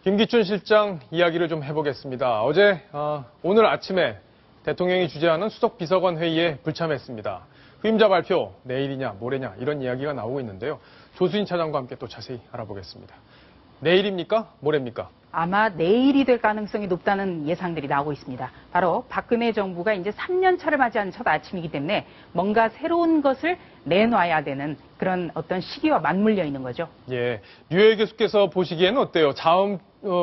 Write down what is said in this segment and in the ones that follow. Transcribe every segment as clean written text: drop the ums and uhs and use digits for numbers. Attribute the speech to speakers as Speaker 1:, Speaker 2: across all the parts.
Speaker 1: 김기춘 실장 이야기를 좀 해보겠습니다. 오늘 아침에 대통령이 주재하는 수석비서관 회의에 불참했습니다. 후임자 발표 내일이냐 모레냐 이런 이야기가 나오고 있는데요. 조수진 차장과 함께 또 자세히 알아보겠습니다. 내일입니까? 모레입니까?
Speaker 2: 아마 내일이 될 가능성이 높다는 예상들이 나오고 있습니다. 바로 박근혜 정부가 이제 3년 차를 맞이하는 첫 아침이기 때문에 뭔가 새로운 것을 내놔야 되는 그런 어떤 시기와 맞물려 있는 거죠.
Speaker 1: 예, 류혜 교수께서 보시기에는 어때요? 다음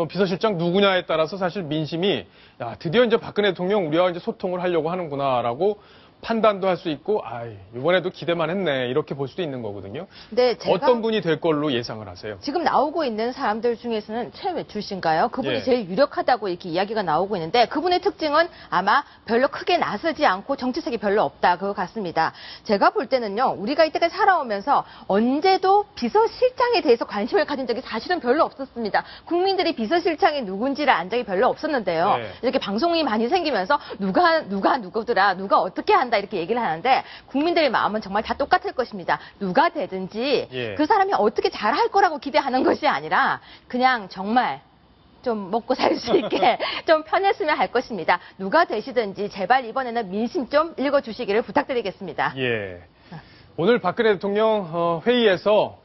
Speaker 1: 비서실장 누구냐에 따라서 사실 민심이 드디어 이제 박근혜 대통령 우리와 이제 소통을 하려고 하는구나라고 판단도 할 수 있고, 이번에도 기대만 했네 이렇게 볼 수도 있는 거거든요.
Speaker 3: 네,
Speaker 1: 어떤 분이 될 걸로 예상을 하세요?
Speaker 3: 지금 나오고 있는 사람들 중에서는 최외출 씨인가요? 그분이
Speaker 1: 예.
Speaker 3: 제일 유력하다고 이렇게 이야기가 나오고 있는데 그분의 특징은 아마 별로 크게 나서지 않고 정치색이 별로 없다 그거 같습니다. 제가 볼 때는요, 우리가 이때까지 살아오면서 언제도 비서실장에 대해서 관심을 가진 적이 사실은 별로 없었습니다. 국민들이 비서실장이 누군지를 안 적이 별로 없었는데요.
Speaker 1: 예.
Speaker 3: 이렇게 방송이 많이 생기면서 누구더라, 누가 어떻게 한다 이렇게 얘기를 하는데 국민들의 마음은 정말 다 똑같을 것입니다. 누가 되든지
Speaker 1: 예.
Speaker 3: 그 사람이 어떻게 잘할 거라고 기대하는 것이 아니라 그냥 정말 좀 먹고 살 수 있게 좀 편했으면 할 것입니다. 누가 되시든지 제발 이번에는 민심 좀 읽어주시기를 부탁드리겠습니다.
Speaker 1: 예. 오늘 박근혜 대통령 회의에서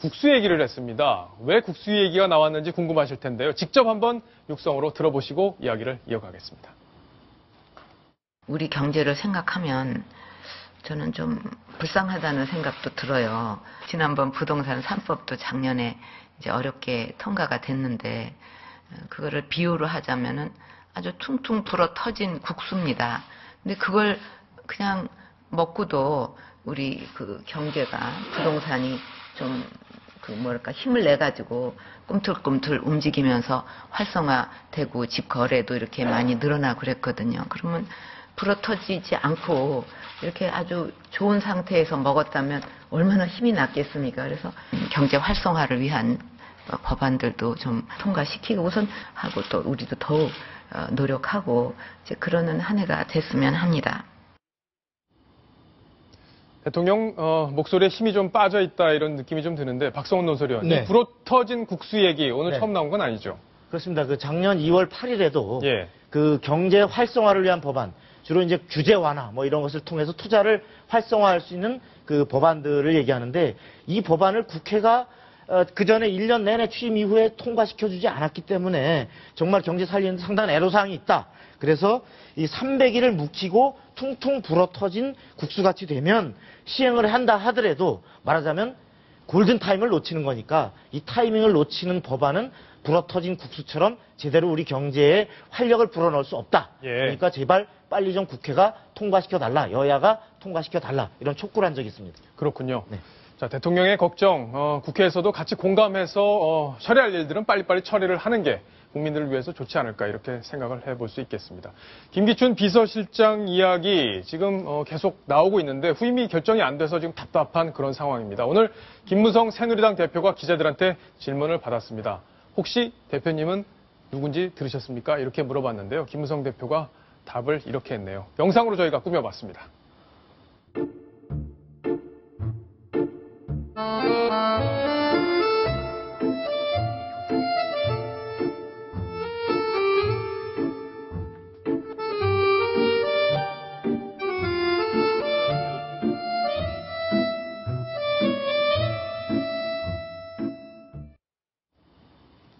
Speaker 1: 국수 얘기를 했습니다. 왜 국수 얘기가 나왔는지 궁금하실 텐데요. 직접 한번 육성으로 들어보시고 이야기를 이어가겠습니다.
Speaker 4: 우리 경제를 생각하면 저는 좀 불쌍하다는 생각도 들어요. 지난번 부동산 3법도 작년에 이제 어렵게 통과가 됐는데 그거를 비유로 하자면은 아주 퉁퉁 불어 터진 국수입니다. 근데 그걸 그냥 먹고도 우리 그 경제가 부동산이 좀 힘을 내 가지고 꿈틀꿈틀 움직이면서 활성화되고 집 거래도 이렇게 많이 늘어나고 그랬거든요. 그러면 불어터지지 않고 이렇게 아주 좋은 상태에서 먹었다면 얼마나 힘이 났겠습니까? 그래서 경제 활성화를 위한 법안들도 좀 통과시키고 우선 하고 또 우리도 더욱 노력하고 이제 그러는 한 해가 됐으면 합니다.
Speaker 1: 대통령 목소리에 힘이 좀 빠져 있다 이런 느낌이 좀 드는데 박성훈 논설위원,
Speaker 5: 네.
Speaker 1: 이 불어터진 국수 얘기 오늘
Speaker 5: 네.
Speaker 1: 처음 나온 건 아니죠?
Speaker 5: 그렇습니다. 그 작년 2월 8일에도
Speaker 1: 예.
Speaker 5: 그 경제 활성화를 위한 법안, 주로 이제 규제 완화 뭐 이런 것을 통해서 투자를 활성화할 수 있는 그 법안들을 얘기하는데 이 법안을 국회가 그 전에 1년 내내 취임 이후에 통과시켜주지 않았기 때문에 정말 경제 살리는 상당한 애로사항이 있다. 그래서 이 300일을 묵히고 퉁퉁 불어터진 국수같이 되면 시행을 한다 하더라도 말하자면 골든타임을 놓치는 거니까 이 타이밍을 놓치는 법안은 불어터진 국수처럼 제대로 우리 경제에 활력을 불어넣을 수 없다.
Speaker 1: 예.
Speaker 5: 그러니까 제발 빨리 좀 국회가 통과시켜달라. 여야가 통과시켜달라. 이런 촉구를 한 적이 있습니다.
Speaker 1: 그렇군요.
Speaker 5: 네.
Speaker 1: 자, 대통령의 걱정, 국회에서도 같이 공감해서 처리할 일들은 빨리빨리 처리를 하는 게 국민들을 위해서 좋지 않을까 이렇게 생각을 해볼 수 있겠습니다. 김기춘 비서실장 이야기 지금 계속 나오고 있는데 후임이 결정이 안 돼서 지금 답답한 그런 상황입니다. 오늘 김무성 새누리당 대표가 기자들한테 질문을 받았습니다. 혹시 대표님은 누군지 들으셨습니까? 이렇게 물어봤는데요. 김무성 대표가 답을 이렇게 했네요. 영상으로 저희가 꾸며봤습니다.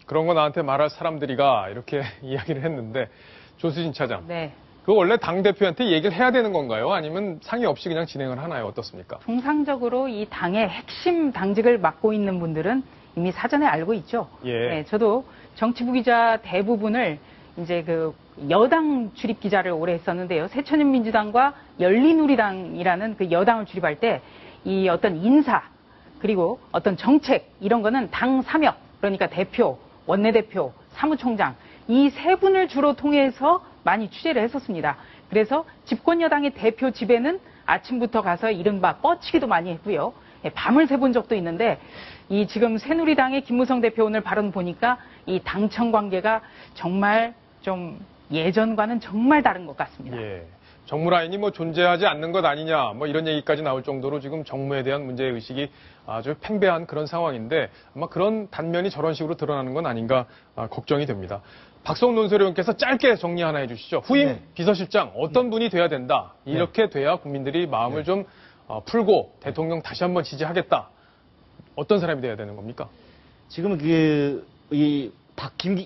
Speaker 1: 그런 거 나한테 말할 사람들이가 이렇게 이야기를 했는데 조수진 차장.
Speaker 2: 네.
Speaker 1: 그거 원래 당대표한테 얘기를 해야 되는 건가요? 아니면 상의 없이 그냥 진행을 하나요? 어떻습니까?
Speaker 2: 통상적으로 이 당의 핵심 당직을 맡고 있는 분들은 이미 사전에 알고 있죠.
Speaker 1: 예.
Speaker 2: 네, 저도 정치부 기자 대부분을 이제 그 여당 출입 기자를 오래 했었는데요. 새천년민주당과 열린우리당이라는 그 여당을 출입할 때 이 어떤 인사 그리고 어떤 정책 이런 거는 당 삼역 그러니까 대표, 원내대표, 사무총장 이 세 분을 주로 통해서 많이 취재를 했었습니다. 그래서 집권 여당의 대표 집에는 아침부터 가서 이른바 뻗치기도 많이 했고요. 밤을 새본 적도 있는데 이 지금 새누리당의 김무성 대표 오늘 발언 보니까 이 당청 관계가 정말 좀 예전과는 정말 다른 것 같습니다.
Speaker 1: 예. 정무 라인이 뭐 존재하지 않는 것 아니냐, 뭐 이런 얘기까지 나올 정도로 지금 정무에 대한 문제의식이 아주 팽배한 그런 상황인데 아마 그런 단면이 저런 식으로 드러나는 건 아닌가 걱정이 됩니다. 박성훈 논설위원께서 짧게 정리 하나 해주시죠. 후임
Speaker 5: 네.
Speaker 1: 비서실장 어떤 분이 돼야 된다. 이렇게 돼야 국민들이 마음을 좀 풀고 대통령 다시 한번 지지하겠다. 어떤 사람이 돼야 되는 겁니까?
Speaker 5: 지금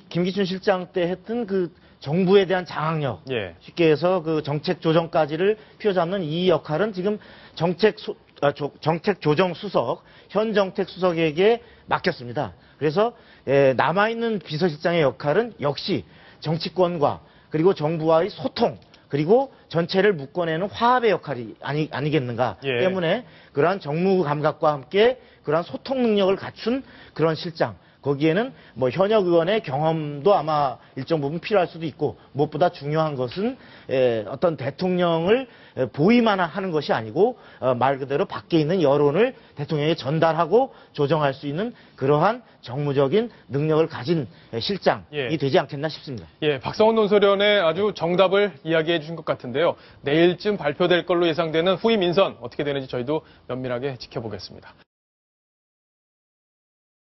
Speaker 5: 김기춘 실장 때 했던 그 정부에 대한 장악력,
Speaker 1: 예.
Speaker 5: 쉽게 해서 그 정책 조정까지를 휘어잡는 이 역할은 지금 정책 조정 수석, 현 정책 수석에게 맡겼습니다. 그래서 남아있는 비서실장의 역할은 역시 정치권과 그리고 정부와의 소통, 그리고 전체를 묶어내는 화합의 역할이 아니겠는가
Speaker 1: 예.
Speaker 5: 때문에 그러한 정무 감각과 함께 그러한 소통 능력을 갖춘 그런 실장, 거기에는 뭐 현역 의원의 경험도 아마 일정 부분 필요할 수도 있고, 무엇보다 중요한 것은 어떤 대통령을 보위만 하는 것이 아니고 말 그대로 밖에 있는 여론을 대통령에게 전달하고 조정할 수 있는 그러한 정무적인 능력을 가진 실장이
Speaker 1: 예.
Speaker 5: 되지 않겠나 싶습니다.
Speaker 1: 예, 박성훈 논설위원의 아주 정답을 이야기해 주신 것 같은데요. 내일쯤 발표될 걸로 예상되는 후임 인선 어떻게 되는지 저희도 면밀하게 지켜보겠습니다.